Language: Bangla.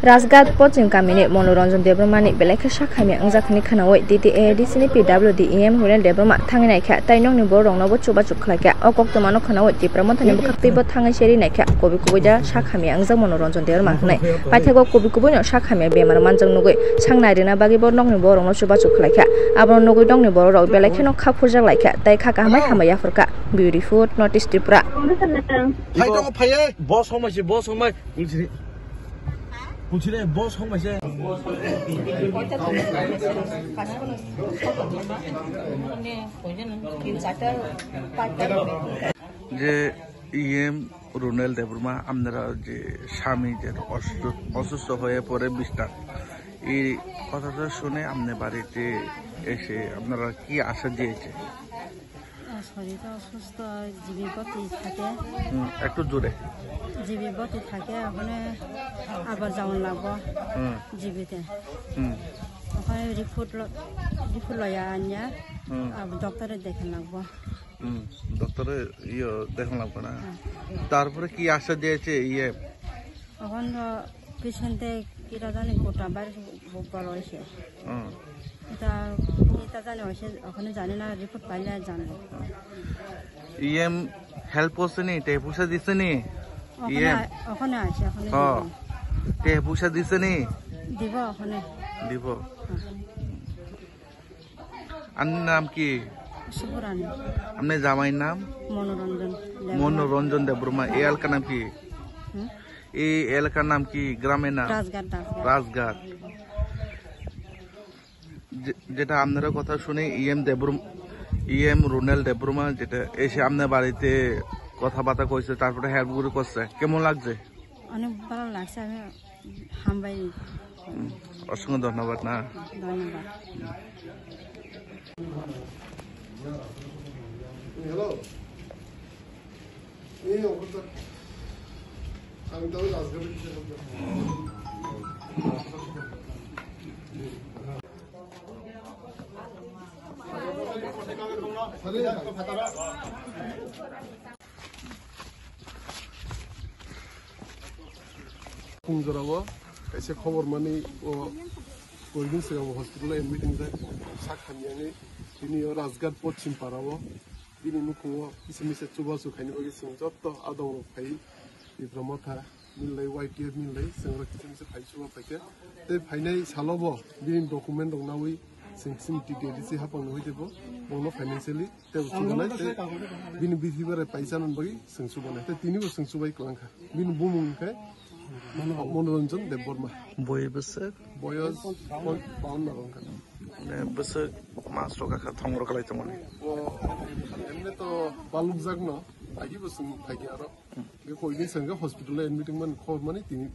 Rajgat Pochin Kamini Monoranjan Debromani Beleka Shakami Anzakni Kanaway DDADC PWDEM Rural Debroma Tanganaka Tainong Niborong Novo Chuba Chuklaka Okoktomano Kanaway Dipromotan Baktibo Tangasheri Naka Kobikuja Shakami Anza Monoranjan Dermane Patago Kobikubuno Shakami Beman Manjang Nugui Changnarina Bagibo Nong Niborong Chuba Chuklaka Abron Nugudong Niboro Belekano Kapuja Laka Daikaka Hamaya Beautiful Notice Dipra Boss how much Pulsire boss how much যে ইএম রুনেল দেবরমা আপনারা যে স্বামী যে অসুস্থ হয়ে পড়ে বিস্তার এই কথাটা শুনে আপনার বাড়িতে এসে আপনারা কি আশা দিয়েছে শরীরটা অসুস্থ জীবিপতি থাকে একটু জোরে জীবিপতি থাকে ওখানে আবার যেমন লাগবো জীবিতে ওখানে রিপোর্ট লয়া আনিয়া ডক্টরে দেখে লাগবো ডক্টরে দেখে লাগবো না তারপরে কি আশা দিয়েছে ইয়ে এখন পেশেন্টে কিটা জানি গোটা বাইরে বড় হয়েছে এটা জানি হয়েছে ওখানে জানি না রিপোর্ট পাইলে জানবো ইএম হেল্প করছে নি তে পয়সা দিছে নি ইএম ওখানে আছে ওখানে তে পয়সা দিছে নি দিব ওখানে দিব আপনার নাম কি সুপুরানি আপনার জামাইয়ের নাম মনোরঞ্জন দেববর্মা এই এলাকার নাম কি এই এলাকার নাম কি গ্রামের নাম রাজঘাট যেটা আপনারা কথা শুনে ইএম রুনেল দেববর্মা যেটা এসে আপনার বাড়িতে কথাবার্তা কইছে তারপরে হেল্প গুলো করছে কেমন লাগছে অনেক ভালো লাগছে আমি হামবাই অসংখ্য ধন্যবাদ না ধন্যবাদ হ্যালো এই অবস্থা আমি তো রাজঘাটে Punjarawa, kaisa khobor mani o Golden Singapore Hospital admitting that Sakhamiani ini Rajgat Pochim Parawo ini nukuo isemise chuba su khaini bagi singjotto adong phai dipromotha millai white millai sengra kisemise phai chuba phaike te phainai salobo bin document dongnawi singsim TDDC hapang hoidebo bono financially te usuganai te bin bithibare paisa nan bagi singsubanai te tini bo singsubai klangkha bin bumung ke মনোরঞ্জন দেববর্মা বয়স 52 বছর মাছ টাকা থংর কলাইতে মানে এমনি তো বালুক জাগন আগে বসে থাকি আর কইদিন সঙ্গে হসপিটালে এডমিটিং মান খবর মানে তিনি